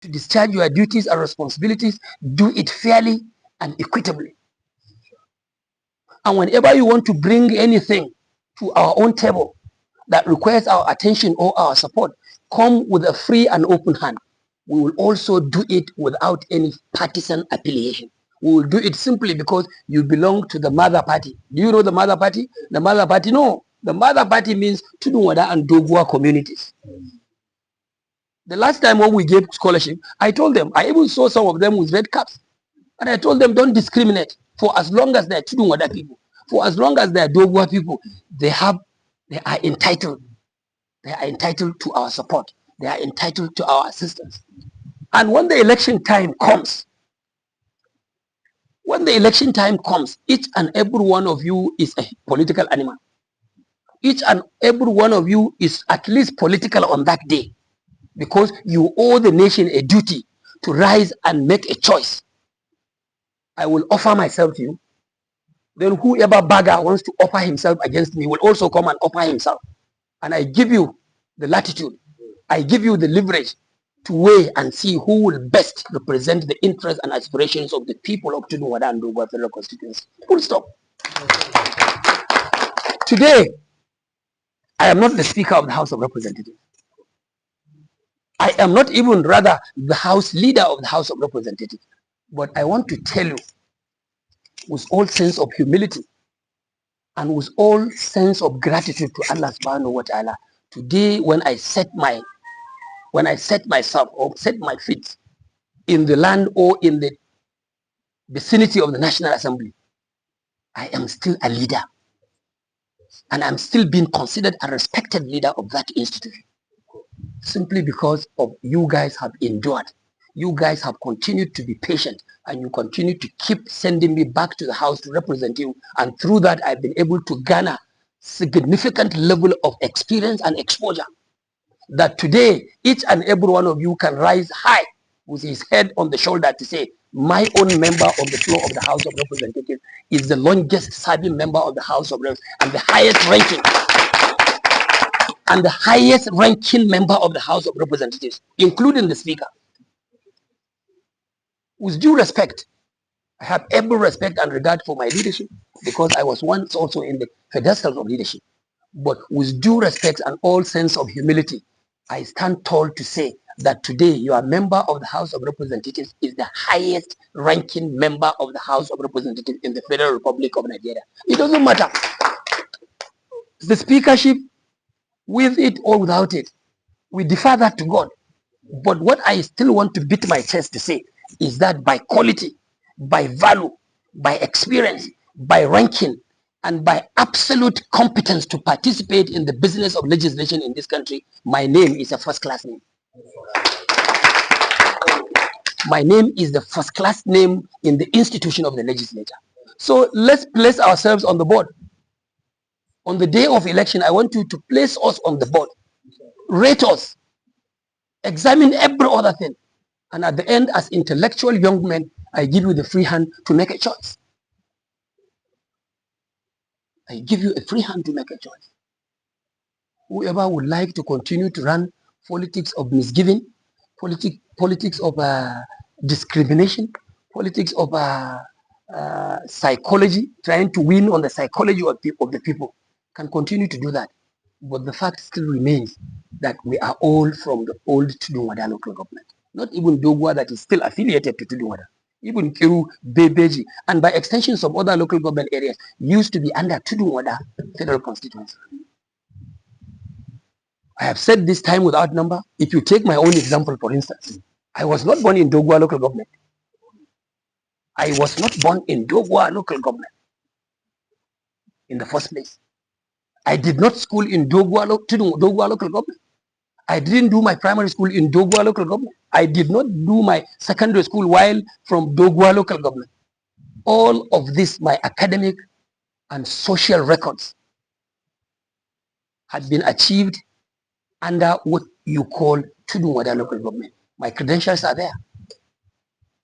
to discharge your duties and responsibilities, do it fairly and equitably. And whenever you want to bring anything to our own table that requires our attention or our support, come with a free and open hand. We will also do it without any partisan affiliation. We will do it simply because you belong to the mother party. Do you know the mother party? The mother party, no. The mother party means Tudunwada and Doguwa communities. The last time when we gave scholarship, I told them, I even saw some of them with red caps. And I told them, don't discriminate. For as long as they're Tudunwada people, for as long as they're Doguwa people, they are entitled. They are entitled to our support. They are entitled to our assistance. And when the election time comes, each and every one of you is a political animal. Each and every one of you is at least political on that day, because you owe the nation a duty to rise and make a choice. I will offer myself to you. Then whoever bagger wants to offer himself against me will also come and offer himself. And I give you the latitude, I give you the leverage to weigh and see who will best represent the interests and aspirations of the people of Tudunwada and Doguwa Federal Constituency. Full stop. Today, I am not the Speaker of the House of Representatives. I am not even rather the House Leader of the House of Representatives. But I want to tell you, with all sense of humility and with all sense of gratitude to Allah subhanahu wa ta'ala, today when I set myself or set my feet in the land or in the vicinity of the National Assembly, I am still a leader. And I'm still being considered a respected leader of that institution. Simply because of you guys have endured. You guys have continued to be patient, and you continue to keep sending me back to the house to represent you. And through that, I've been able to garner significant level of experience and exposure that today, each and every one of you can rise high with his head on the shoulder to say, my own member on the floor of the House of Representatives is the longest serving member of the House of Representatives and the highest ranking member of the House of Representatives, including the Speaker. With due respect, I have every respect and regard for my leadership, because I was once also in the pedestals of leadership. But with due respect and all sense of humility, I stand tall to say that today your member of the House of Representatives is the highest ranking member of the House of Representatives in the Federal Republic of Nigeria. It doesn't matter. The speakership, with it or without it, we defer that to God. But what I still want to beat my chest to say is that by quality, by value, by experience, by ranking, and by absolute competence to participate in the business of legislation in this country, my name is a first-class name. My name is the first-class name in the institution of the legislature. So let's place ourselves on the board. On the day of election, I want you to place us on the board. Rate us. Examine every other thing. And at the end, as intellectual young men, I give you the free hand to make a choice. I give you a free hand to make a choice. Whoever would like to continue to run politics of misgiving, politics of discrimination, politics of psychology, trying to win on the psychology of the people, can continue to do that. But the fact still remains that we are all from the old Tudunwada local government. Not even Doguwa that is still affiliated to Tudunwada. Even Kiru, Bebeji, and by extension some other local government areas used to be under Tudunwada Federal Constituency. I have said this time without number. If you take my own example, for instance, I was not born in Doguwa local government. I was not born in Doguwa local government in the first place. I did not school in Doguwa local government. I didn't do my primary school in Doguwa local government. I did not do my secondary school while from Doguwa local government. All of this, my academic and social records, had been achieved under what you call Tudunwada local government. My credentials are there.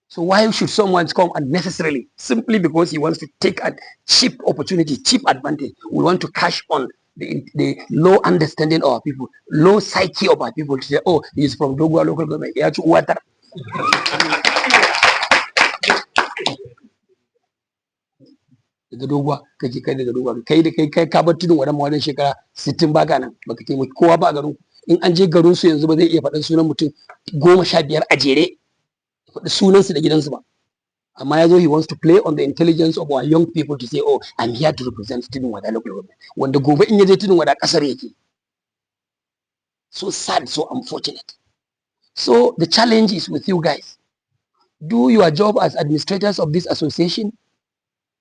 So why should someone come unnecessarily, simply because he wants to take a cheap opportunity, cheap advantage? We want to cash on the low understanding of our people, low psyche of our people, to say, oh, he's from Doguwa local government. daga Doguwa kake kai daga Doguwa kai ka bar tudun wadan wadan shekara 60 baka nan baka taimaki kowa ba a garin in an je garin su yanzu ba zai iya faɗan sunan mutum 15 a jere faɗi sunan su da gidansu ba amma yazo he wants to play on the intelligence of our young people to say oh I'm here to represent tudun wada local government wanda gobe in yaje tudun wada kasar yake. So sad, so unfortunate. So the challenge is with you guys. Do your job as administrators of this association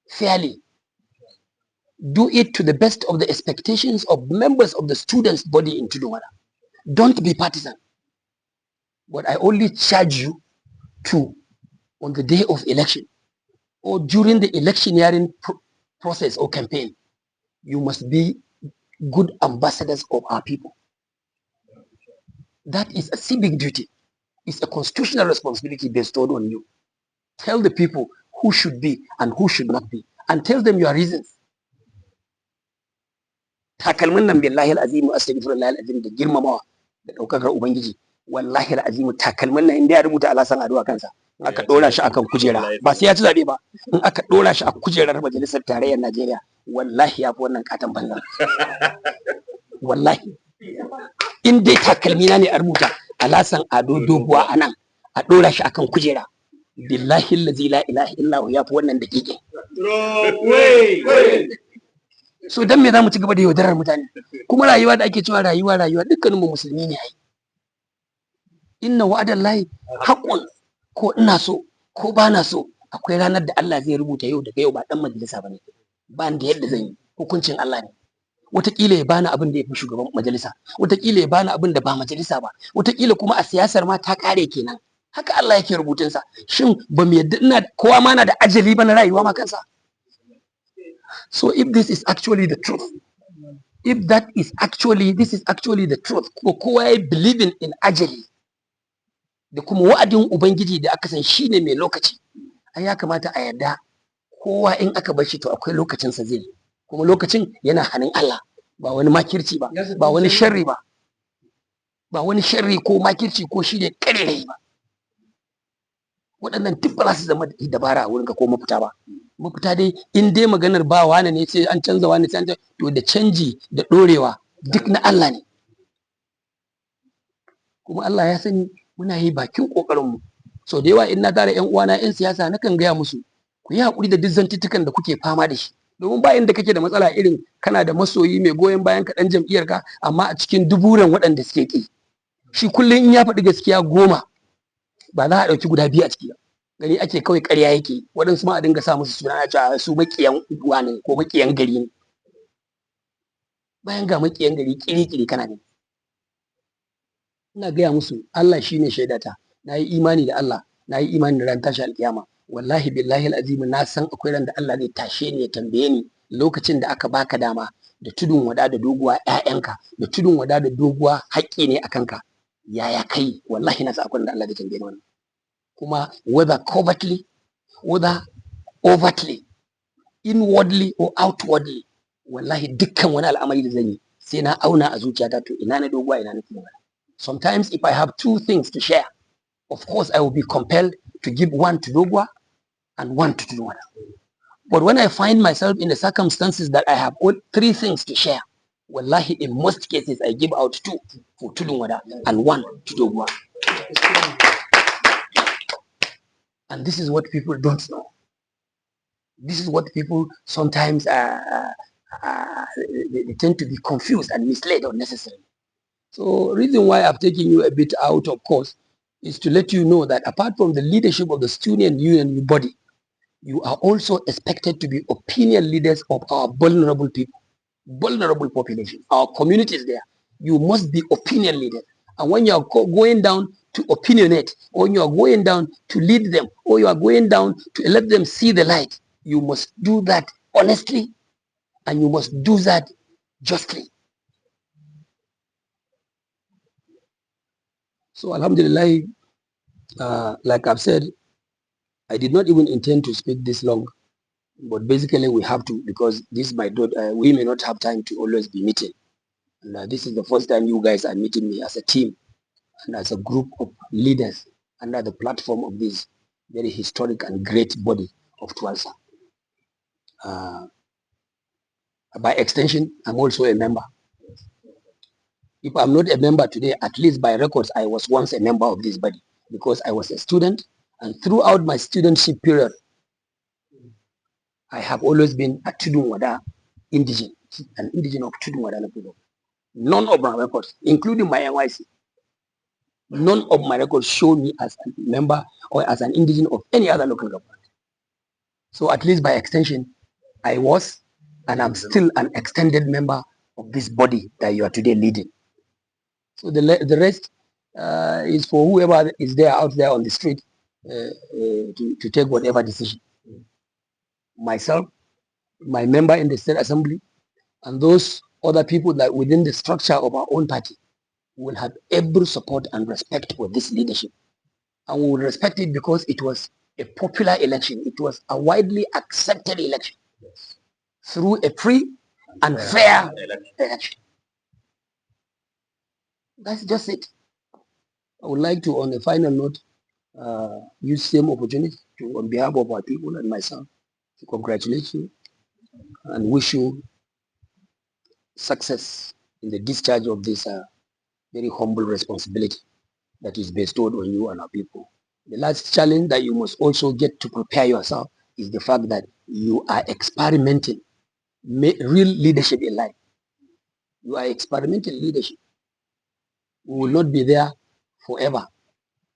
fairly. Do it to the best of the expectations of members of the students' body in Tudunwada. Don't be partisan. But I only charge you to, on the day of election or during the electioneering process or campaign, you must be good ambassadors of our people. That is a civic duty. It's a constitutional responsibility bestowed on you. Tell the people who should be and who should not be, and tell them your reasons. Takalmin nan billahi al-azim astaghfirullah al-azim da girmamawa da daukakar ubangiji wallahi al-azim takalmin nan inda ya rubuta Alhassan addu'a kansa aka dora shi akan kujera ba sai ya ci zabe ba in aka dora shi a kujerar majalisar tarayyar Najeriya wallahi ya fi wannan katan banza wallahi in dai takalmi na ne a rubuta Alhassan Ado Doguwa anan a dora shi akan kujera billahi allazi la ilaha illa hu ya fi wannan daƙiƙin. So dan me zamu ci gaba da yaudarar mutane kuma rayuwa da ake cewa rayuwa dukkanin mu musulmi ne ai. Inna wa'adallahi haqqun ko ina so ko ba na so akwai ranar da Allah zai rubuta yau daga yau ba dan majalisa bane ba da yadda zan yi hukuncin Allah ne. Wataƙila ya bani abin da ya fi shugaban majalisa, wataƙila ya bani abin da ba majalisa ba, wataƙila kuma a siyasar ma ta ƙare kenan. Haka Allah yake rubutunsa. Shin ba mu yadda kowa ma na da ajali ba na rayuwa ma kansa? So if this is actually the truth, if this is actually the truth, kowa ya believing in ajali da kuma wa'adin Ubangiji da aka san shine mai lokaci, ai ya kamata a yarda kowa in aka bar shi to akwai lokacinsa zai kuma lokacin yana hannun Allah ba wani makirci ba ba wani sharri ba ba wani sharri ko makirci ko shi ne karerai ba waɗannan duk ba za su zama dabara a wurinka ko mafita ba mafita dai in dai maganar ba wani ne sai an canza wani sai an to da canji da ɗorewa duk na Allah ne kuma Allah ya sani muna yi bakin ƙoƙarinmu sau da yawa in na tara ƴan uwana ƴan siyasa nakan gaya musu ku yi haƙuri da duk zantuttukan da kuke fama da shi domin ba inda kake da matsala irin kana da masoyi mai goyon bayan ka ɗan jam'iyyarka amma a cikin duburan waɗanda suke ƙi shi kullum in ya faɗi gaskiya 10 ba za a ɗauki guda 2 a ciki ba gari ake kawai ƙarya yake waɗansu ma a dinga sa musu suna a cewa su maƙiyan wani ko maƙiyan gari ne bayan ga maƙiyan gari ƙiri-ƙiri kana ne ina gaya musu Allah shine shaidata na yi imani da Allah na yi imani da ran tashi alƙiyama wallahi billahi al'azim na san akwai ran da Allah zai tashe ni ya tambaye ni lokacin da aka baka dama da tudun wada da doguwa ƴaƴanka da tudun wada da doguwa haƙƙi ne akan ka yaya kai wallahi na san akwai ran da Allah zai tambaye ni wannan kuma whether covertly whether overtly inwardly or outwardly wallahi dukkan wani al'amari da zan yi sai na auna a zuciyata to ina na doguwa ina na tudun wada. Sometimes if I have 2 things to share, of course I will be compelled to give one to Doguwa and one to Tudunwada. But when I find myself in the circumstances that I have all 3 things to share, wallahi in most cases I give out 2 for Tudunwada and 1 to Doguwa. And this is what people don't know. This is what people sometimes they tend to be confused and misled unnecessarily. So reason why I've taken you a bit out of course is to let you know that apart from the leadership of the student union body, you are also expected to be opinion leaders of our vulnerable people, vulnerable population, our communities there. You must be opinion leaders. And when you are going down to opinionate, or you are going down to lead them, or you are going down to let them see the light, you must do that honestly, and you must do that justly. So Alhamdulillah, like I've said, I did not even intend to speak this long, but basically we have to because this might not, we may not have time to always be meeting. And this is the first time you guys are meeting me as a team and as a group of leaders under the platform of this very historic and great body of TUALSA. By extension, I'm also a member. If I'm not a member today, at least by records, I was once a member of this body because I was a student, and throughout my studentship period, I have always been a Tudunwada indigene, an indigene of Tudunwada. None of my records, including my NYC, none of my records show me as a member or as an indigene of any other local government. So at least by extension, I was, and I'm still an extended member of this body that you are today leading. So the rest is for whoever is there out there on the street to take whatever decision. Myself, my member in the State Assembly, and those other people that within the structure of our own party will have every support and respect for this leadership. And we will respect it because it was a popular election. It was a widely accepted election through a free and fair election. That's just it. I would like to, on a final note, use same opportunity to, on behalf of our people and myself, to congratulate you and wish you success in the discharge of this very humble responsibility that is bestowed on you and our people. The last challenge that you must also get to prepare yourself is the fact that you are experimenting real leadership in life. You are experimenting leadership. We will not be there forever.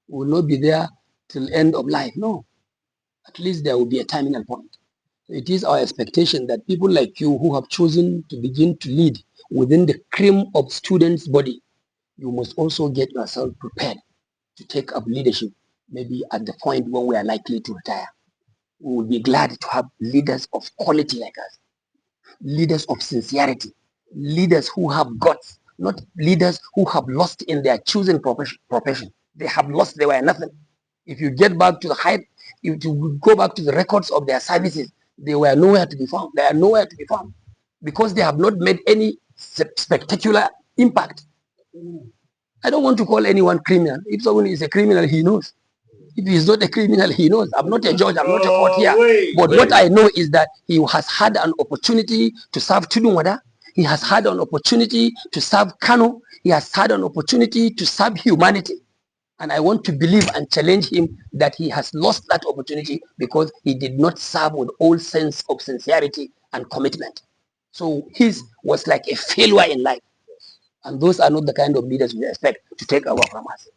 We will not be there till end of life. No. At least there will be a terminal point. It is our expectation that people like you who have chosen to begin to lead within the cream of students' body, you must also get yourself prepared to take up leadership, maybe at the point when we are likely to retire. We will be glad to have leaders of quality like us, leaders of sincerity, leaders who have guts, not leaders who have lost in their chosen profession. They have lost, they were nothing. If you get back to the height, if you go back to the records of their services, they were nowhere to be found. They are nowhere to be found because they have not made any spectacular impact. I don't want to call anyone criminal. If someone is a criminal, he knows. If he is not a criminal, he knows. I'm not a judge, I'm not a court here. But what I know is that he has had an opportunity to serve Tudunwada. He has had an opportunity to serve Kano. He has had an opportunity to serve humanity. And I want to believe and challenge him that he has lost that opportunity because he did not serve with all sense of sincerity and commitment. So his was like a failure in life. And those are not the kind of leaders we expect to take over from us.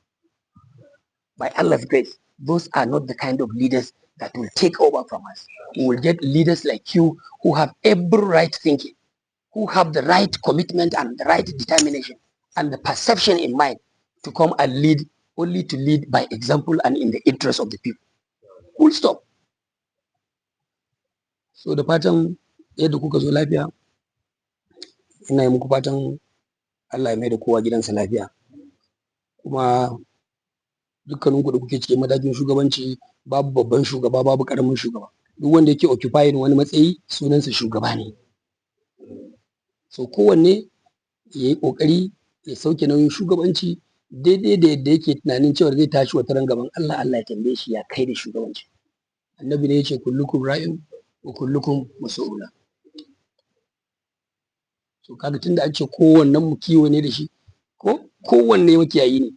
By Allah's grace, those are not the kind of leaders that will take over from us. We will get leaders like you who have every right thinking, who have the right commitment and the right determination and the perception in mind to come and lead, only to lead by example and in the interest of the people. Full stop. So da fatan yadda kuka zo lafiya, ina yi muku fatan Allah ya mai da kowa gidansa lafiya. Kuma dukkaninku da kuke cikin matakin shugabanci, babu babban shugaba, babu karamin shugaba. Duk wanda yake occupying wani matsayi sunansa shugaba ne. So kowanne ya yi kokari ya sauke nauyin shugabanci daidai da yadda yake tunanin cewa zai tashi wata ran gaban Allah, Allah ya tambaye shi ya kai da shugabanci. Annabi ne yace kullukum ra'in wa kullukum mas'ula. So kaga tunda an ce kowannen mu kiwo ne da shi, ko kowanne makiyayi ne.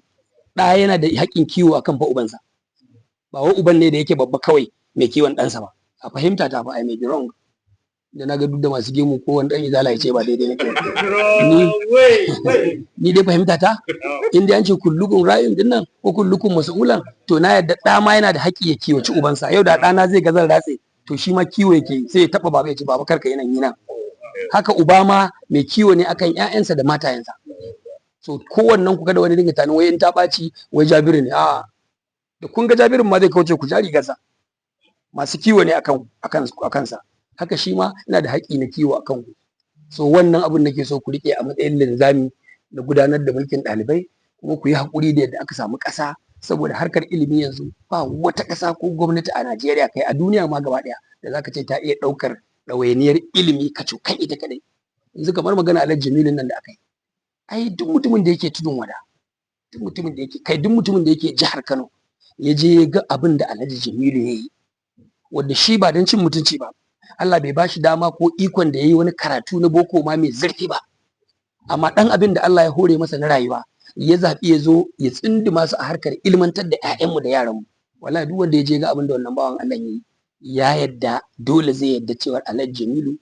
Ɗa yana da haƙƙin kiwo akan fa ubansa. Ba wai uban ne da yake babba kawai mai kiwon ɗansa ba. A fahimta ta fa I may be wrong. Da na ga duk da masu gemu ko wani ɗan izala ya ce ba daidai nake. Ni dai fahimta ta in dai an ce kullukum ra'in din nan ko kullukum mas'ulan, to na yadda ɗa ma yana da haƙƙi ya kiwaci ubansa. Yau da ɗana zai gazar ratse to shi ma kiwo yake sai ya taɓa baba ya ce baba karka yi nan yi nan. Haka uba ma mai kiwo ne akan ƴaƴansa da matayensa. So kowannen ku kada wani dinga tani wai in ta ɓaci wai Jabiru ne. A'a, da kun ga Jabirin ma zai kauce ku jari gasa. Masu kiwo ne akan sa. Haka shi ma ina da haƙƙi na kiwo akan ku. So wannan abin nake so ku rike a matsayin linzami na gudanar da mulkin ɗalibai, kuma ku yi haƙuri da yadda aka samu ƙasa, saboda harkar ilimi yanzu ba wata ƙasa ko gwamnati a Najeriya kai a duniya ma gaba ɗaya da zaka ce ta iya ɗaukar ɗawainiyar ilimi kacokan ita kadai. Yanzu kamar magana Alhaji Jamilun nan da aka yi. Ai duk mutumin da yake Tudunwada, duk mutumin da yake jihar Kano ya je ga abin da Alhaji Jamilu ya yi, wanda shi ba don cin mutunci ba, Allah bai bashi dama ko ikon da ya yi wani karatu na boko ma mai zurfi ba, amma ɗan abin da Allah ya hore masa na rayuwa ya zaɓi ya zo ya tsinduma su a harkar ilmantar da 'ya'yanmu da yaranmu. Wallahi duk wanda ya je ga abin da wannan bawan Allah ya yi, ya yadda dole zai yadda cewa Alhaji Jamilu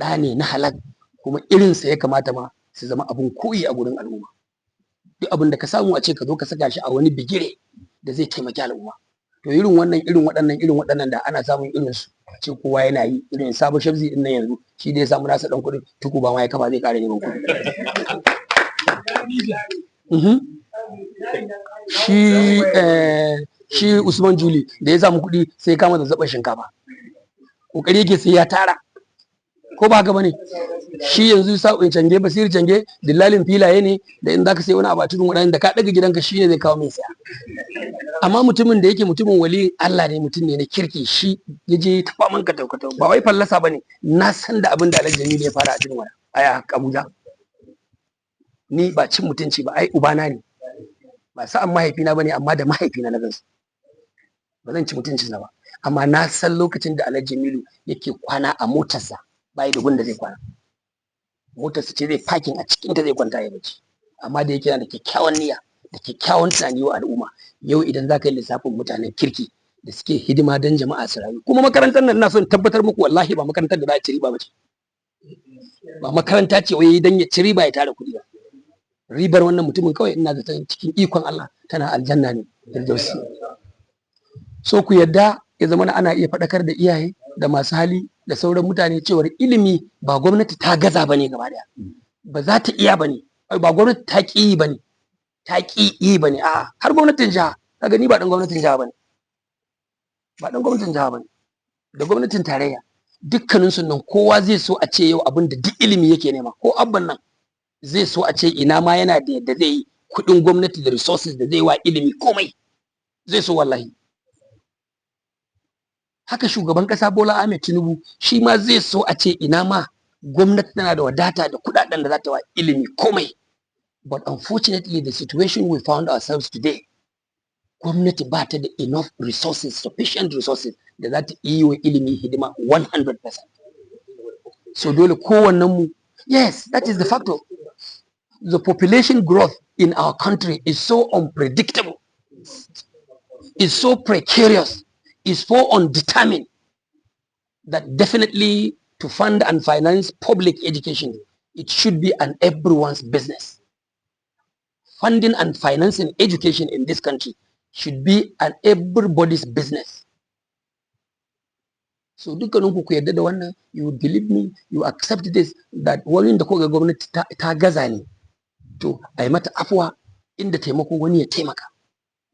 ɗa ne na halak, kuma irinsa ya kamata ma su zama abin koyi a gurin al'umma. Duk abin da ka samu a ce ka zo ka saka shi a wani bigire da zai taimaki al'umma. To irin waɗannan da ana samun irin su, ce kowa yana yi, irin sabon shabzi din nan yanzu shi da ya samu nasa dan kuɗin tuku ba ma ya kafa zai ƙara neman kuɗi. Shi Usman Juli da ya samu kuɗi sai ya kama zazzabin shinkafa, kokari yake sai ya tara, ko ba haka bane? Shi yanzu sa'o'in cange basiri cange dillalin filaye ne, da in zaka sai wani abu a cikin wadannan da ka daga gidanka shine zai kawo mai saya. Amma mutumin da yake mutumin waliyin Allah ne, mutum ne na kirki, shi yaje ta faman katau ba wai fallasa bane. Na san da abin da Alhaji Jamilu ya fara a cikin wani aya Abuja, ni ba cin mutunci ba, ai ubana ne, ba sa'an mahaifina bane, amma da mahaifina na gansu, ba zan ci mutuncin ba. Amma na san lokacin da Alhaji Jamilu yake kwana a motarsa, bai da gunda zai kwana, motarsa ce zai parking a cikin ta zai kwanta ya bacci. Amma da yake yana da kyakkyawan niyya da kyakkyawan tunani wa al'umma, yau idan za ka yi lissafin mutanen kirki da suke hidima don jama'a su rayu, kuma makarantar nan ina son tabbatar muku, wallahi ba makarantar da za a ci riba ba ce, ba makaranta ce wai dan ya ci riba ya tara kuɗi ba. Ribar wannan mutumin kawai ina zaton cikin ikon Allah tana aljanna ne firdausi. So ku yadda ya zama ana iya faɗakar da iyaye da masu hali da sauran mutane cewar ilimi ba gwamnati ta gaza bane gaba daya, ba za ta iya bane, ba gwamnati ta ƙi yi bane, ta ƙi yi bane, a har gwamnatin jiha, kaga ni ba dan gwamnatin jiha bane, ba dan gwamnatin jiha bane, da gwamnatin tarayya, dukkanin su nan kowa zai so a ce yau abin da duk ilimi yake nema, ko abban nan zai so a ce ina ma yana da yadda zai yi kuɗin gwamnati da resources da zai wa ilimi komai, zai so wallahi. Haka shugaban ƙasa Bola Ahmed Tinubu shi ma zai so a ce ina ma gwamnati tana da wadata da kuɗaɗen da za ta wa ilimi komai. But unfortunately the situation we found ourselves today, gwamnati ba ta da enough resources, sufficient resources da za ta yi wa ilimi hidima 100%. So dole kowannen mu, yes, that is the factor. The population growth in our country is so unpredictable, is so precarious, is so undetermined, that definitely to fund and finance public education, it should be an everyone's business. Funding and financing education in this country should be an everybody's business. So dukkaninku ku yarda da wannan, you believe me, you accept this, that wani da koga gwamnati ta gaza ne, to ai mata afuwa, inda taimako wani ya taimaka.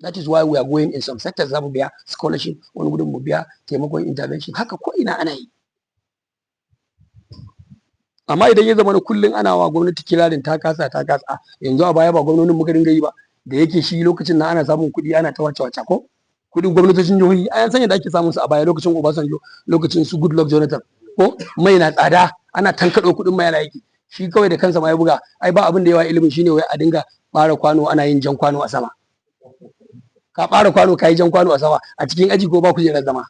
That is why we are going in some sectors za mu biya scholarship, wani gudun mu biya taimakon intervention, haka ko ina ana yi. Amma idan ya zama kullum ana wa gwamnati kirarin ta kasa, yanzu a baya ba gwamnonin muka dinga yi ba, da yake shi lokacin na ana samun kuɗi ana ta wace ko kuɗin gwamnatocin jihohi, an san yadda ake samun su a baya, lokacin Obasanjo, lokacin su Goodluck Jonathan, ko mai na tsada ana tankaɗo kuɗin mai yana yake, shi kawai da kansa ma ya buga, ai ba abin da yawa ilimin shine wai a dinga ɓara kwano ana yin jan kwano a sama. Ka ɓara kwano ka yi jan kwano a sama, a cikin aji ko ba kujerar zama,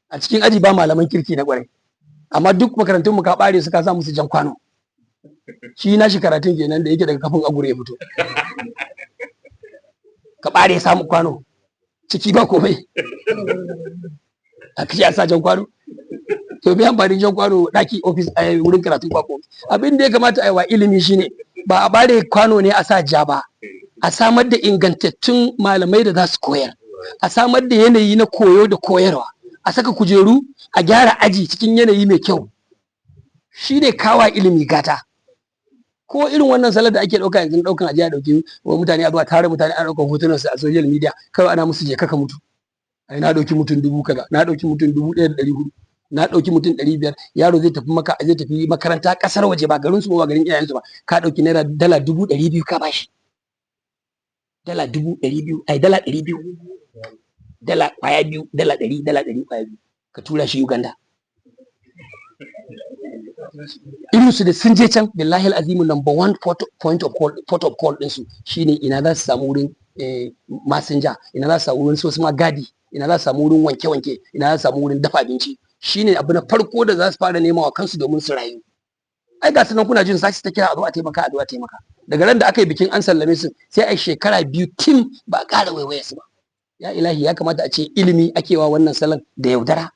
a cikin aji ba malaman kirki na ƙwarai, amma duk makarantun mu ka ɓare su ka sa musu jan kwano. Shi na shi karatun kenan da yake daga kafin agure ya fito, ka ɓare samu kwano ciki ba komai, a kashi a sa jan kwano. To bi amfani jan kwano ɗaki ofis a wurin karatu ba komai. Abin da ya kamata a yi wa ilimi shine ba a ɓare kwano ne a sa ja ba, a samar da ingantattun malamai da za su koyar, a samar da yanayi na koyo da koyarwa, a saka kujeru, a gyara aji cikin yanayi mai kyau, shi ne kawa ilimi gata. Ko irin wannan salar da ake ɗauka yanzu, ɗaukan ajiya ɗauki wa mutane, a zuwa tare mutane ana ɗaukan hotunan su a social media, kawai ana musu je kaka mutu, ai na ɗauki mutum 1000 kaza, na ɗauki mutum 1400, na ɗauki mutum 500, yaro zai tafi makaranta ƙasar waje, ba garin su ba garin iyayensu ba, ka ɗauki naira dala 200,000 ka bashi, dala 200,000, ai dala 200, dala kwaya biyu, dala 100, dala 100 kwaya biyu, ka tura shi Uganda. Irinsu da sun je can, billahi al'azimu, number one port of call ɗinsu shine ina za su samu wurin messenger, ina za su samu wurin su ma gadi, ina za su samu wurin wanke-wanke, ina za su samu wurin dafa abinci. Shine abu na farko da za su fara nema wa kansu domin su rayu. Ai ga su nan kuna jin sashi ta kira a zo a taimaka, a zo a taimaka. Daga ran da aka yi bikin an sallame su sai ai shekara 2 tim ba a ƙara waiwaye su ba. Ya ilahi, ya kamata a ce ilimi ake wa wannan salon da yaudara.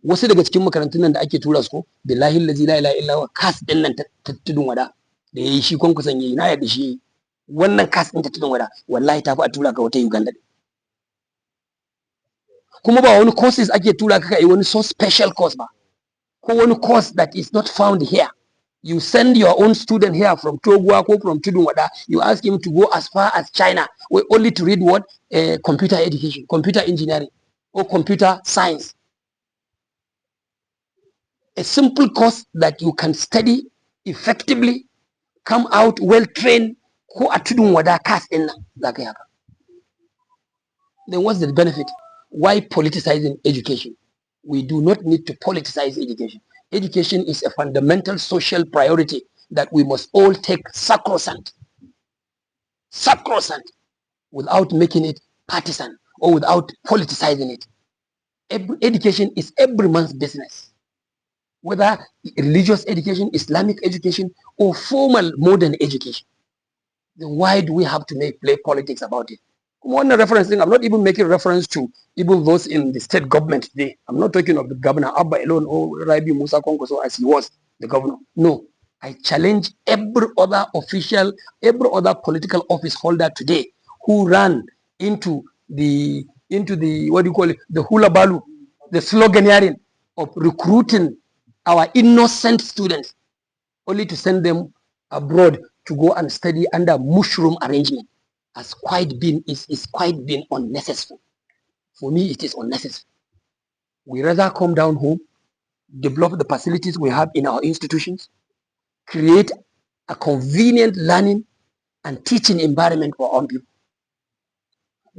Wasu daga cikin makarantun nan da ake tura su ko billahi allazi la ilaha illa huwa kas din nan ta tudun wada da yayi shi kwankwason yayi, na yarda shi yayi. Wannan kas din ta tudun wada wallahi tafi a tura ka wata Uganda. Kuma ba wani courses ake tura ka yi wani so special course ba, ko wani course that is not found here. You send your own student here from Doguwa or from Tudunwada, you ask him to go as far as China, only to read what? Computer education, computer engineering, or computer science. A simple course that you can study effectively, come out well trained, ko a Tudunwada class in that. Then what's the benefit? Why politicizing education? We do not need to politicize education. Education is a fundamental social priority that we must all take sacrosanct, without making it partisan or without politicizing it. Education is every man's business, whether religious education, Islamic education, or formal modern education. Then why do we have to play politics about it? One referencing, I'm not even making reference to even those in the state government today. I'm not talking of the governor Abba alone or Rabi Musa Konkoso as he was the governor. No, I challenge every other official, every other political office holder today who ran into the what do you call it, the hula balu, the sloganeering of recruiting our innocent students only to send them abroad to go and study under mushroom arrangement. Is quite been unnecessary. For me, it is unnecessary. We rather come down home, develop the facilities we have in our institutions, create a convenient learning and teaching environment for our people,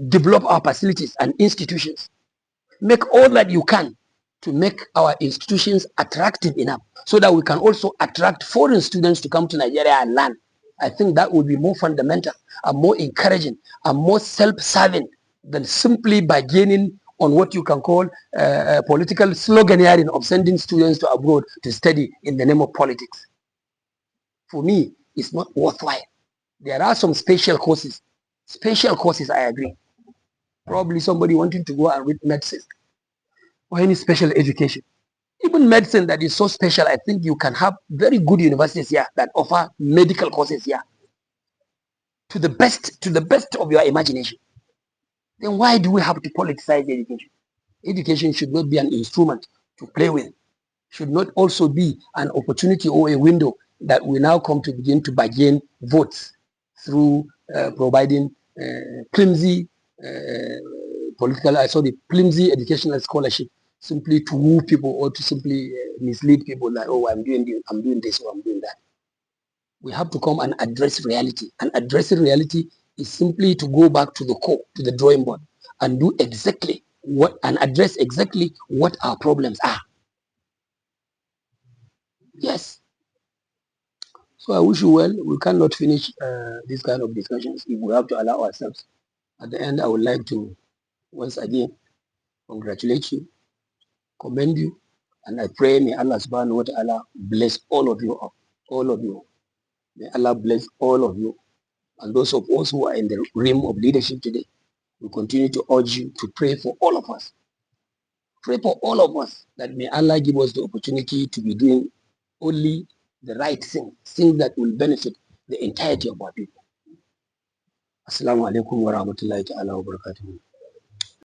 develop our facilities and institutions, make all that you can to make our institutions attractive enough so that we can also attract foreign students to come to Nigeria and learn. I think that would be more fundamental and more encouraging and more self-serving than simply bargaining on what you can call political sloganeering of sending students to abroad to study in the name of politics. For me, it's not worthwhile. There are some special courses. Special courses, I agree. Probably somebody wanting to go and read medicine or any special education. Even medicine that is so special, I think you can have very good universities here that offer medical courses here to the best of your imagination. Then why do we have to politicize education? Education should not be an instrument to play with. Should not also be an opportunity or a window that we now come to begin to bargain votes through providing flimsy flimsy educational scholarship simply to woo people or to simply mislead people that, oh, I'm doing this or I'm doing that. We have to come and address reality. And addressing reality is simply to go back to the core, to the drawing board, and do exactly what, and address exactly what our problems are. Yes. So I wish you well. We cannot finish this kind of discussions if we have to allow ourselves. At the end, I would like to once again congratulate you, commend you, and I pray may Allah subhanahu wa ta'ala bless all of you, all of you. May Allah bless all of you. And those of us who are in the realm of leadership today, we continue to urge you to pray for all of us. Pray for all of us that may Allah give us the opportunity to be doing only the right thing, things that will benefit the entirety of our people. Assalamu alaikum wa rahmatullahi ta'ala wa barakatuhu.